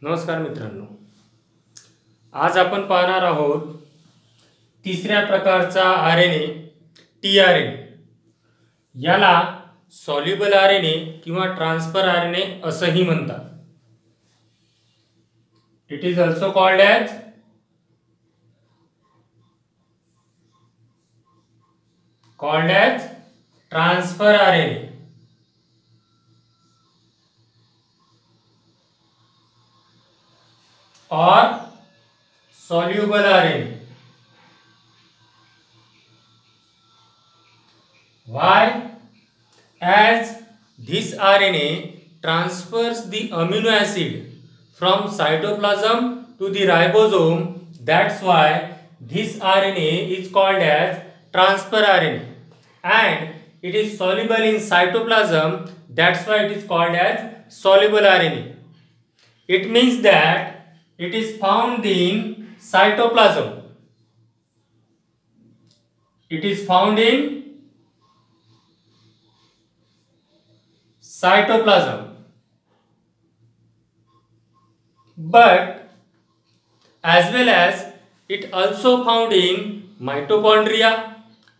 नमस्कार मित्रांनो, आज आपण पाहणार आहोत तिसऱ्या प्रकारचा आरएनए टीआरएनए. याला सॉल्युबल आरएनए किंवा ट्रान्सफर आरएनए असंही म्हणतात. It is also called as transfer RNA or soluble RNA. Why? As this RNA transfers the amino acid from cytoplasm to the ribosome, that's why this RNA is called as transfer RNA, and it is soluble in cytoplasm, that's why it is called as soluble RNA. It means that it is found in cytoplasm. It is found in cytoplasm. But as well as it also found in mitochondria,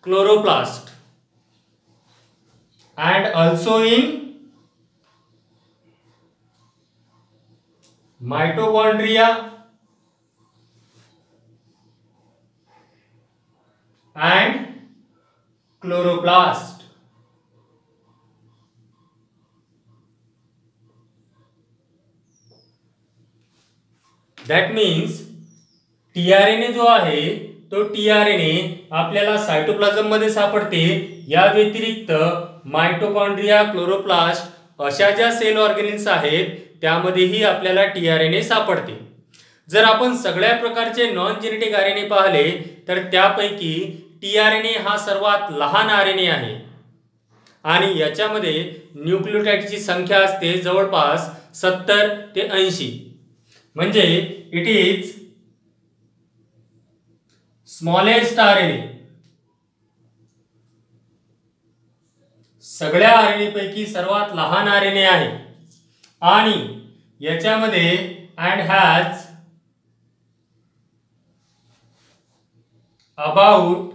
chloroplast, and also in mitochondria and chloroplast. That means tRNA जो आहे तो tRNA आपल्याला cytoplasm मध्ये सापडते. या व्यतिरिक्त mitochondria, chloroplast अशा ज्या सेल ऑर्गॅनिल्स आहेत त्यामध्येही आपल्याला टीआरएनए सापडते. जर आपण सगळ्या प्रकारचे नॉन जेनेटिक आरएनए पाहिले तर त्यापैकी टीआरएनए हा सर्वात लहान आरएनए आहे आणि याच्यामध्ये न्यूक्लियोटाइडची संख्या असते जवळपास 70 ते 80. म्हणजे इट इज स्मॉलेस्ट आरएनए. सगळ्या आरएनए पैकी सर्वात लहान आरएनए आहे आणि याच्यामध्ये and has about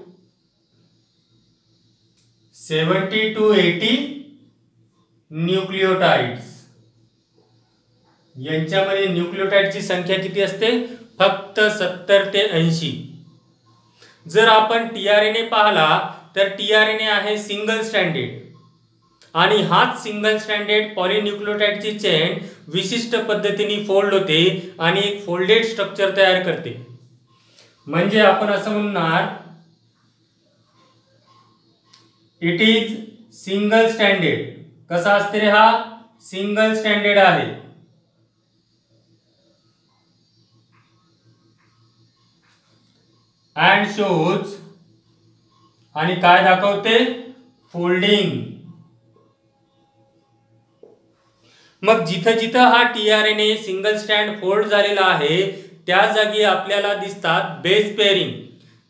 70 to 80 nucleotides. यांच्यामध्ये न्यूक्लियोटाइडची संख्या किती असते? फक्त 70 ते 80. जर आपण टीआरएनए पाहिला तर टीआरएनए आहे सिंगल स्ट्रँडेड आणि हाच सिंगल स्ट्रँडेड पॉलिन्यूक्लियोटाइडची चेन विशिष्ट पद्धतीने फोल्ड होते आणि एक फोल्डेड स्ट्रक्चर तयार करते. म्हणजे आपण असं म्हणणार इट इज सिंगल स्ट्रँडेड. कसा असते रे हा? सिंगल स्ट्रँडेड आहे. अँड शोज आणि काय दाखवते? फोल्डिंग. मग जिथं जिथं हा टीआरएनए सिंगल स्ट्रँड फोल्ड झालेला आहे त्या जागी आपल्याला दिसतात बेस पेअरिंग.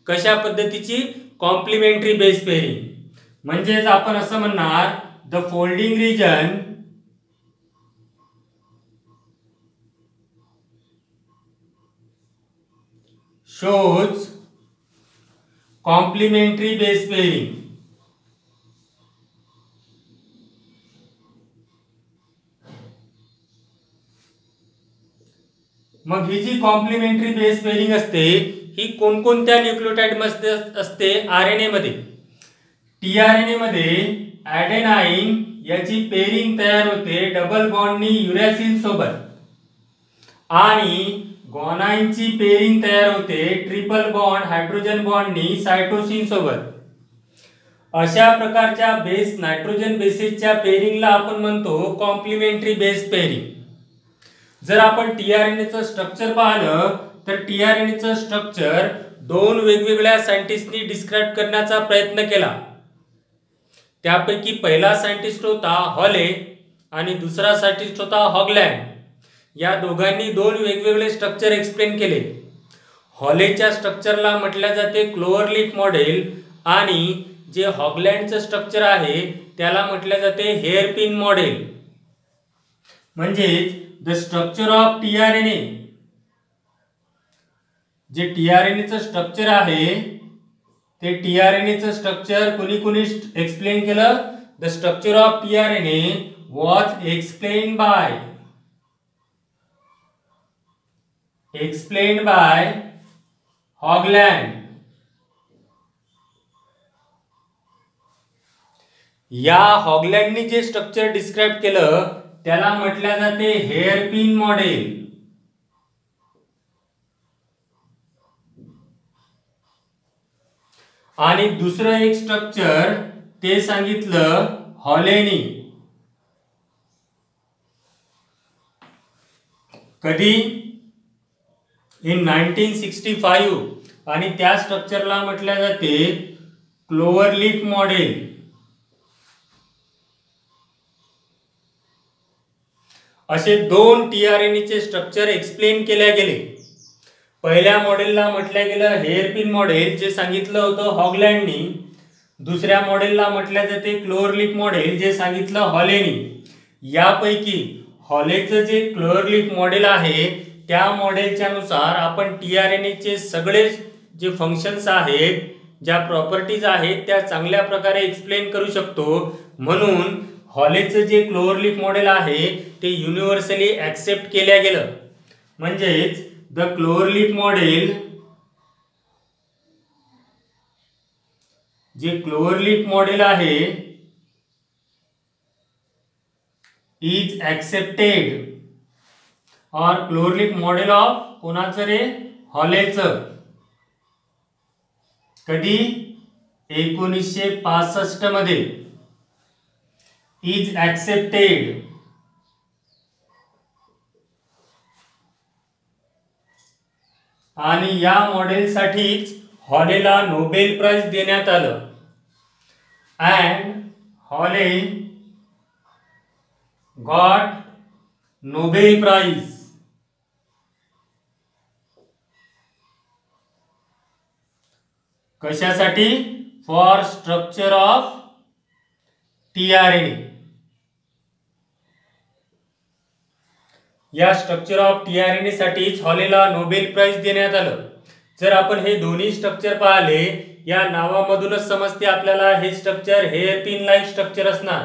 कशा पद्धतीची? Complementary base pairing. म्हणजेच आपण असं म्हणणार the folding region shows complementary base pairing. मग ही जी कॉम्प्लिमेंटरी बेस पेअरिंग असते ही कोणकोणत्या न्यूक्लियोटाइड मध्ये असते? आरएनए मध्ये. टीआरएनए मध्ये ॲडेनाइन याची पेअरिंग तयार होते डबल बॉन्डनी युरॅसिल सोबत आणि ग्वानाइनची पेअरिंग तयार होते ट्रिपल बॉन्ड हायड्रोजन बॉन्डनी सायटोसिन सोबत. अशा प्रकारच्या बेस नायट्रोजन बेसेसच्या पेअरिंगला आपण म्हणतो कॉम्प्लिमेंटरी बेस पेअरिंग. जर आपण टीआरएनएचं स्ट्रक्चर पाहिलं तर टीआरएनएचं स्ट्रक्चर दोन वेगवेगळ्या सायंटिस्टनी डिस्क्राइब करण्याचा प्रयत्न केला. त्यापैकी पहिला सायंटिस्ट होता हॉले आणि दुसरा सायंटिस्ट होता हॉगलँड. या दोघांनी दोन वेगवेगळे स्ट्रक्चर एक्सप्लेन केले. हॉलेच्या स्ट्रक्चरला म्हटले जाते क्लोअर लीफ मॉडेल आणि जे हॉगलँडचं स्ट्रक्चर आहे त्याला म्हटले जाते हेअरपिन मॉडेल. म्हणजेच द स्ट्रक्चर ऑफ टीआरएनए, जे टीआरएनएचं स्ट्रक्चर आहे ते टीआरएनएचं स्ट्रक्चर कुणी कुणी एक्सप्लेन केलं? The structure of tRNA was explain by Hoagland. या हॉगलँडनी जे स्ट्रक्चर डिस्क्राइब केलं त्याला म्हटलं जाते हेअरपिन मॉडेल. आणि दुसरं एक स्ट्रक्चर ते सांगितलं हॉलेनी. कधी? इन 1965. आणि त्या स्ट्रक्चरला म्हटलं जाते क्लोव्हरलीफ मॉडेल. असे दोन टीआरएनएचे स्ट्रक्चर एक्सप्लेन केले गेले. पहिल्या मॉडेलला म्हटलं गेलं हेअरपिन मॉडेल, जे सांगितलं होतं हॉगलँडनी. दुसऱ्या मॉडेलला म्हटलं जाते क्लोव्हरलीफ मॉडेल, जे सांगितलं हॉलेनी. यापैकी हॉलेचं जे क्लोव्हरलीफ मॉडेल आहे त्या मॉडेलच्या नुसार आपण टीआरएनएचे सगळे जे फंक्शन्स आहेत, ज्या प्रॉपर्टीज आहेत त्या चांगल्या प्रकारे एक्सप्लेन करू शकतो. म्हणून हॉलेचं जे क्लोव्हरलीफ मॉडेल आहे ते युनिव्हर्सली ऍक्सेप्ट केल्या गेलं. म्हणजेच द क्लोव्हरलीफ मॉडेल, जे क्लोव्हरलीफ मॉडेल आहे इज ऍक्सेप्टेड. और क्लोव्हरलीफ मॉडेल ऑफ कोणाचं रे? हॉलेचं. कधी? 1965 मध्ये इज ऍक्सेप्टेड. आणि या मॉडेलसाठीच हॉलेला नोबेल प्राइज देण्यात आलं. And Holley got Nobel prize. कशासाठी? For structure of tRNA. या स्ट्रक्चर ऑफ टीआरएनए साठीच हॉलेला नोबेल प्राइज देण्यात आलं. जर आपण हे दोन्ही स्ट्रक्चर पाहिले, या नावामधूनच समजते आपल्याला हे स्ट्रक्चर हेअरपिन लाईक स्ट्रक्चर असणार.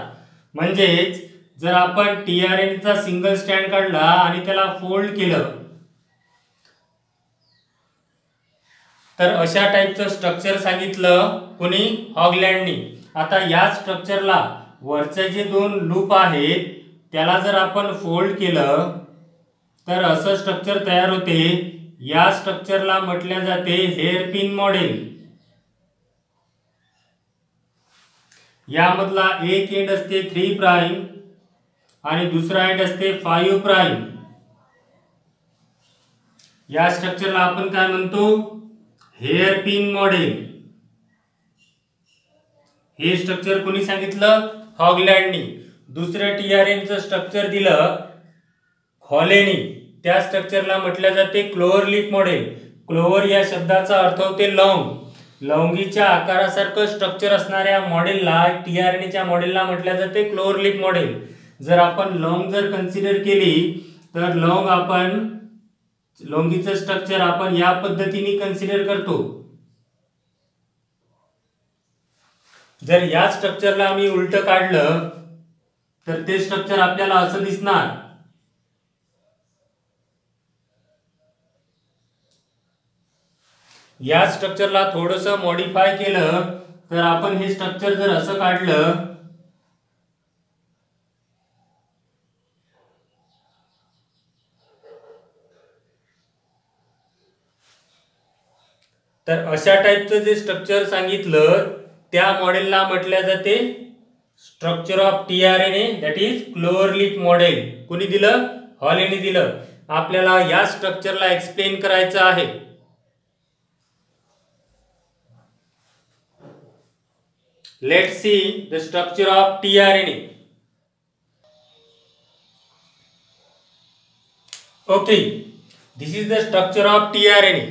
म्हणजेच जर आपण टीआरएनएचा सिंगल स्टँड काढला आणि त्याला फोल्ड केलं तर अशा टाइपचं स्ट्रक्चर सांगितलं कोणी? हॉगलँडनी. आता या स्ट्रक्चरला वरचे जे दोन लूप आहेत त्याला जर आपण फोल्ड केलं तर असं स्ट्रक्चर तयार होते. या स्ट्रक्चरला म्हटले जाते हेअरपिन मॉडेल. यामधला एक एंड असते 3 प्राइम आणि दुसरा एंड असते 5 प्राइम. या स्ट्रक्चरला आपण काय म्हणतो? हेअरपिन मॉडेल. हे स्ट्रक्चर कोणी सांगितलं? हॉगलँडनी. दुसरं टीआरएनचं स्ट्रक्चर दिलं हॉलेनी. त्या स्ट्रक्चरला म्हटले जाते क्लोव्हरलीफ मॉडेल. क्लोव्हर या शब्दाचा अर्थ होते लवंग. लवंगीच्या आकारासारखं स्ट्रक्चर असणाऱ्या मॉडेलला, टीआरएनएच्या मॉडेलला म्हटले जाते क्लोव्हरलीफ मॉडेल. जर आपण लवंग जर कन्सिडर केली तर लवंगीचं स्ट्रक्चर आपण या पद्धतीने कन्सिडर करतो. जर या स्ट्रक्चरला आम्ही उलट काढलं तर ते स्ट्रक्चर आपल्याला असं दिसणार. या स्ट्रक्चरला थोडंसं मॉडिफाय केलं तर आपण हे स्ट्रक्चर जर असं काढलं तर अशा टाइपचं जे स्ट्रक्चर सांगितलं त्या मॉडेलला म्हटले जाते structure of tRNA, that is cloverleaf model. कोणी दिलं? हॉलेने दिलं. आपल्याला या स्ट्रक्चरला एक्सप्लेन करायचं आहे. Let's see the structure of tRNA. Okay, this is the structure of tRNA.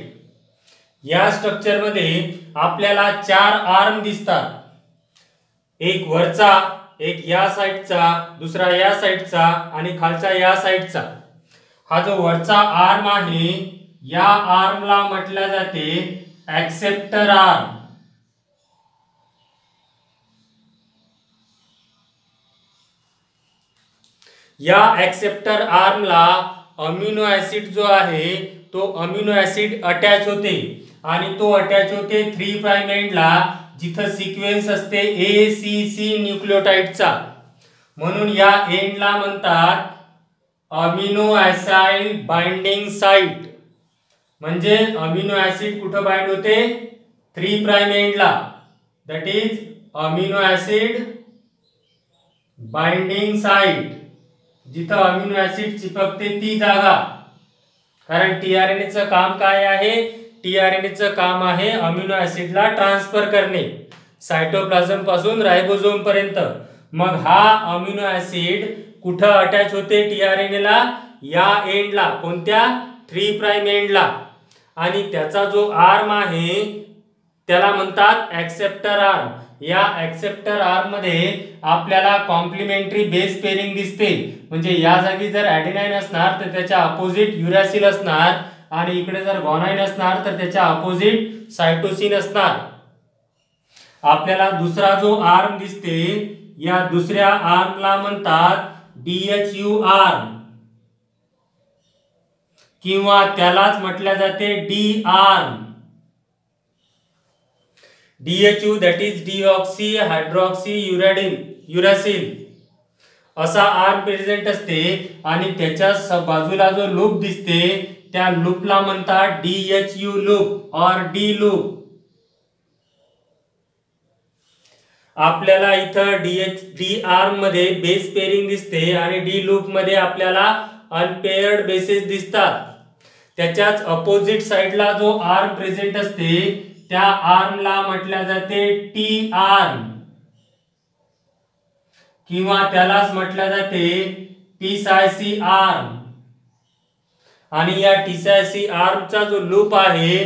या स्ट्रक्चर मध्ये आपल्याला 4 आर्म दिसतात. एक वरचा, एक या साइडचा, दुसरा या साइडचा आणि खालचा या साइडचा. हा जो वरचा आर्म आहे या आर्मला म्हटले जाते ऍक्सेप्टर आर्म. या ऍक्सेप्टर आर्मला अमिनो ऍसिड जो आहे तो अमिनो ऍसिड अटॅच होते आणि तो अटॅच होते 3 प्राइम एंडला जिथं सिक्वेन्स असते ACC न्यूक्लियोटाइडचा. म्हणून या एंडला म्हणतात अमिनो ऍसिड बाइंडिंग साइट. म्हणजे अमिनो ऍसिड कुठं बाइंड होते 3 प्राइम एंडला, that is amino acid binding site. जिथं अमिनो ऍसिड चिपकते ती जागा. कारण tRNA चं काम काय आहे, tRNA चं काम आहे अमिनो ऍसिडला ट्रान्सफर करणे सायटोप्लाझम पासून रायबोसोम पर्यंत. मग हा अमिनो ऍसिड कुठं अटॅच होते tRNA ला, या एंडला, कोणत्या 3 प्राइम एंडला. आणि त्याचा जो आर्म आहे त्याला म्हणतात ऍक्सेप्टर आर्म. या ऍक्सेप्टर आर्म मध्ये आपल्याला कॉम्प्लिमेंटरी बेस पेरिंग दिसते. म्हणजे या जागी जर ॲडेनाइन असणार तर त्याच्या अपोजिट युरॅसिल असणार आणि इकडे जर ग्वानाइन असणार तर त्याच्या अपोजिट सायटोसिन असणार. आपल्याला दुसरा जो आर्म दिसते या दुसऱ्या आर्मला म्हणतात DHU आर्म किंवा त्यालाच म्हटले जाते D arm. DHU that is deoxy hydroxy uracil असा आर्म प्रेझेंट असते आणि त्याच्या बाजूला जो लूप दिसते त्या लूपला म्हणतात DHU लूप और D लूप. आपल्याला इथं D आर्म मध्ये बेस पेरिंग दिसते आणि D लूप मध्ये आपल्याला अनपेयर्ड बेसेस दिसतात. त्याच्याच अपोजिट साइडला जो आर्म प्रेझेंट असते त्या आर्मला म्हटले जाते T आर्म किंवा त्यालाच म्हटले जाते TCI आर्म. आणि या TCI आर्मचा जो लूप आहे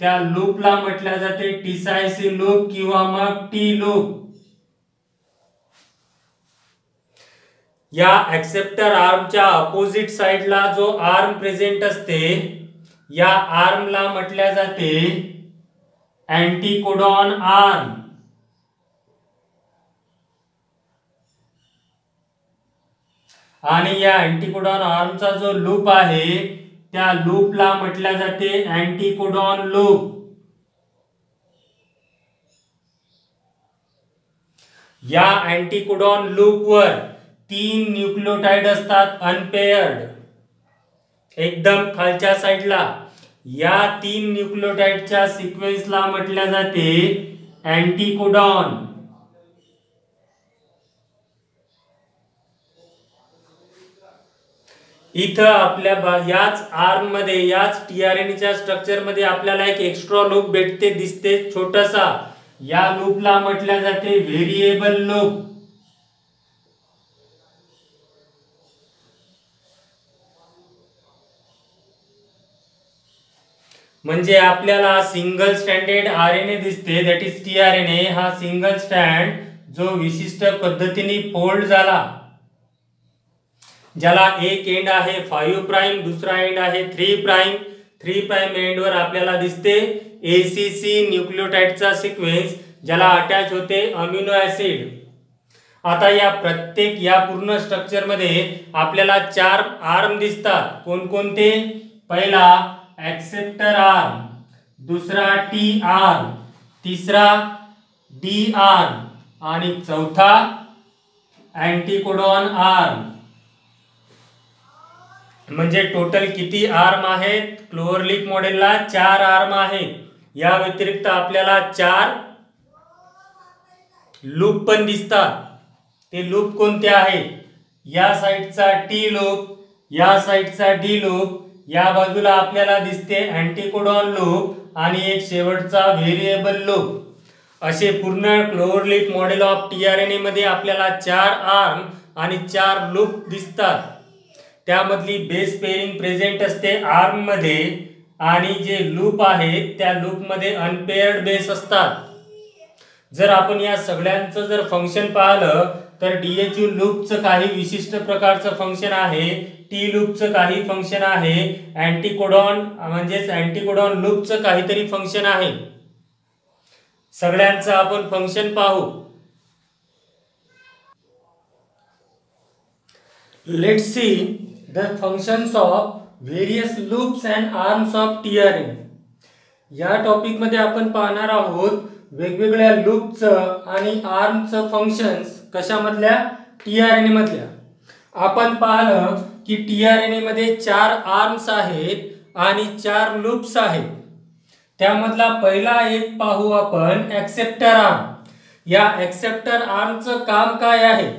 त्या लूपला म्हटले जाते TCI लूप किंवा मग T लूप. या ऍक्सेप्टर आर्मच्या अपोजिट साइडला जो आर्म प्रेझेंट असते या आर्मला म्हटले जाते अँटीकोडॉन आर्म. आणि या अँटीकोडॉन आर्मचा जो लूप आहे त्या लूपला म्हटले जाते अँटीकोडॉन लूप. या अँटीकोडॉन लूपवर 3 न्यूक्लियोटाइड असतात अनपेयर्ड एकदम खालच्या साइडला. या 3 न्यूक्लियोटाइडच्या सिक्वेन्सला म्हटले जाते अँटीकोडॉन. इथं आपल्या याच आर्म मध्ये याच tRNAच्या स्ट्रक्चर मध्ये आपल्याला एक एक्स्ट्रा लूप भेटते दिसते छोटासा. या लूपला म्हटले जाते व्हेरिएबल लूप. म्हणजे आपल्याला सिंगल स्टँडेड RNA दिसते दॅट इज tRNA. हा सिंगल स्टँड जो विशिष्ट पद्धतीने फोल्ड झाला, ज्याला एक एंड आहे 5 प्राइम, दुसरा एंड आहे 3 प्राइम. 3 प्राइम एंडवर आपल्याला दिसते ACC न्यूक्लियोटाइडचा सिक्वेन्स ज्याला अटॅच होते अमिनो ऍसिड. आता या पूर्ण स्ट्रक्चर मध्ये आपल्याला 4 आर्म दिसतात. कोणकोणते? पहिला ऍक्सेप्टर आर्म, दुसरा T आर्म, तिसरा D आर्म आणि चौथा अँटीकोडॉन आर्म. म्हणजे टोटल किती आर्म आहेत? क्लोव्हर-लीफ मॉडेलला 4 आर्म आहेत. या व्यतिरिक्त आपल्याला 4 लूप पण दिसतात. ते लूप कोणते आहेत? या साइडचा T लूप, या साइडचा D लूप, या बाजूला आपल्याला दिसते अँटीकोडॉन लूप आणि एक शेवटचा व्हेरिएबल लूप. असे पूर्ण क्लोव्हर-लीफ मॉडेल ऑफ tRNA मध्ये आपल्याला 4 आर्म आणि 4 लूप दिसतात. त्यामधली बेस पेरिंग प्रेझेंट असते आर्म मध्ये आणि जे लूप आहेत त्या लूप मध्ये अनपेयर्ड बेस असतात. जर आपण या सगळ्यांचं जर फंक्शन पाहिलं तर DHU लूपचं काही विशिष्ट प्रकारचं फंक्शन आहे, T लूपचं काही फंक्शन आहे, अँटीकोडॉन म्हणजेच अँटीकोडॉन लूपचं काहीतरी फंक्शन आहे. सगळ्यांचं आपण फंक्शन पाहू. Let's see the functions of various loops and arms of tRNA. या टॉपिक मध्ये आपण पाहणार आहोत वेगवेगळ्या लूपचं आणि आर्मचं फंक्शन्स कशामधल्या tRNA मधल्या. आपण पाहिलं की tRNA मध्ये 4 आर्म्स आहेत आणि 4 लूप्स आहेत. त्यामधला पहिला एक पाहू आपण एक्सेप्टर आर्म. या एक्सेप्टर आर्मचं काम काय आहे?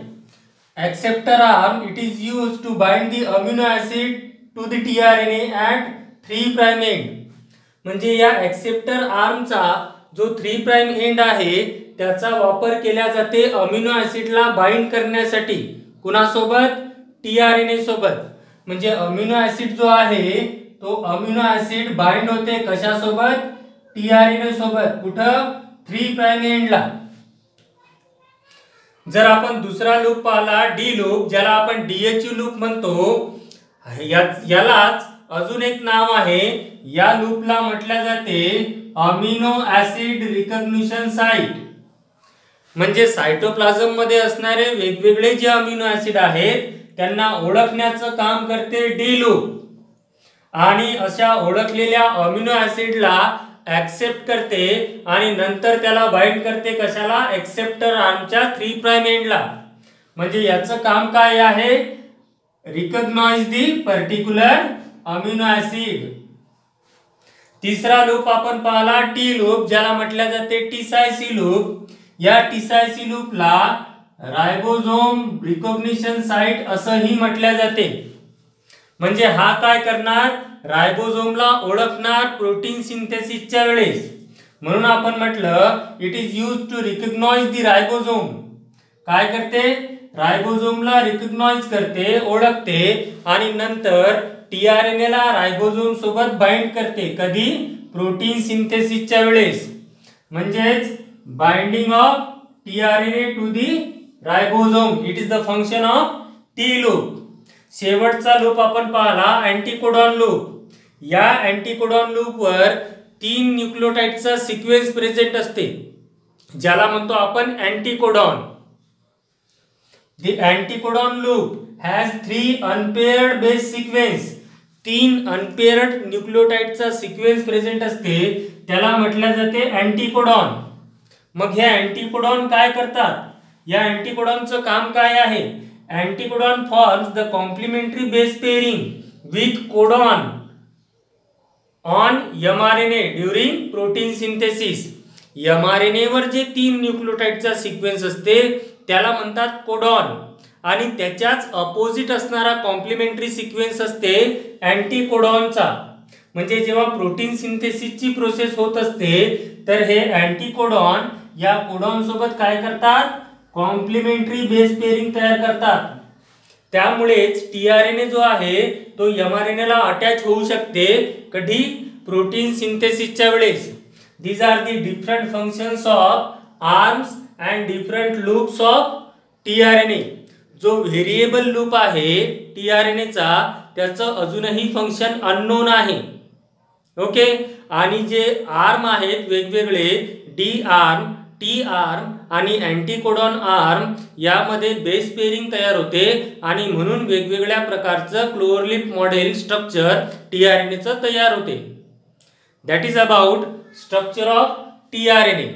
Acceptor arm, it is used to bind the amino acid to the tRNA at 3' end. म्हणजे या एक्सेप्टर आर्मचा जो 3' एंड आहे त्याचा वापर केला जाते अमिनो ऍसिडला बाइंड करण्यासाठी. कुणासोबत? tRNA सोबत. म्हणजे अमिनो ऍसिड जो आहे तो अमिनो ऍसिड बाइंड होते कशासोबत? tRNA सोबत. कुठं? 3' एंडला. जर आपण दुसरा लूप पाहिला D लूप, ज्याला आपण DHU लूप म्हणतो, यालाच अजून एक नाव आहे. या लूपला म्हटले जाते अमिनो ऍसिड रिकग्निशन साइट. म्हणजे सायटोप्लाझम मध्ये असणारे वेगवेगळे जे अमिनो ऍसिड आहेत त्यांना ओळखण्याचं काम करते D लूप. आणि अशा ओळखलेल्या अमिनो ऍसिडला ऍक्सेप्ट करते आणि नंतर त्याला बाइंड करते कशाला? एक्सेप्टर आर्मच्या 3' एंडला. म्हणजे याचं काम काय आहे? रिकॉग्नाइज दी पर्टिक्युलर अमिनो ऍसिड. तिसरा लूप आपण पाहिला T लूप, ज्याला म्हटले जाते टीसायसी लूप. या टीसायसी लूपला रायबोझोम रिकॉग्निशन साइट असंही म्हटले जाते. म्हणजे हा काय करणार? रायबोझोमला ओळखणार प्रोटीन सिंथेसिसच्या वेळेस. म्हणून आपण म्हटलं it is used to recognize the ribosome. काय करते? रायबोझोमला रिकॉग्नाइज करते, ओळखते आणि नंतर tRNA ला रायबोझोम सोबत बाइंड करते. कधी? प्रोटीन सिंथेसिसच्या वेळेस. म्हणजेच binding of tRNA to the ribosome. It is the function of T loop. शेवटचा लूप आपण पाहिला अँटीकोडॉन लूप. या अँटीकोडॉन लूपवर 3 न्यूक्लियोटाइडचा सिक्वेन्स प्रेझेंट असते, ज्याला म्हणतो आपण anticodon. The anticodon loop has 3 unpaired base sequence. 3 unpaired न्यूक्लियोटाइडचा सिक्वेन्स प्रेझेंट असते, त्याला म्हटले जाते अँटीकोडॉन. मग हे अँटीकोडॉन काय करतात? या अँटीकोडॉनचं काम काय आहे? Anticodon forms the complementary base pairing with codon on mRNA during protein synthesis. mRNA वर जे 3 न्यूक्लियोटाइडचा सिक्वेन्स असते त्याला म्हणतात कोडॉन आणि त्याच्याच अपोजिट असणारा कॉम्प्लिमेंटरी सिक्वेन्स असते अँटीकोडॉनचा. म्हणजे जेव्हा प्रोटीन सिंथेसिसची प्रोसेस होत असते तर हे अँटीकोडॉन या कोडॉन सोबत काय करतात? कॉम्प्लिमेंटरी बेस पेअरिंग तयार करतात. त्यामुळेच tRNA जो आहे तो mRNA ला अटॅच होऊ शकते. कधी? प्रोटीन सिंथेसिसच्या वेळेस. These are the different functions of arms and different loops of tRNA. जो व्हेरिएबल लूप आहे tRNA चा त्याचं अजूनही फंक्शन अननोन आहे. ओके. आणि जे आर्म आहेत वेगवेगळे D आर्म, T आर्म आणि अँटीकोडॉन आर्म यामध्ये बेस पेअरिंग तयार होते आणि म्हणून वेगवेगळ्या प्रकारचं क्लोअरलीफ मॉडेल स्ट्रक्चर tRNA चं तयार होते. That is about structure of tRNA.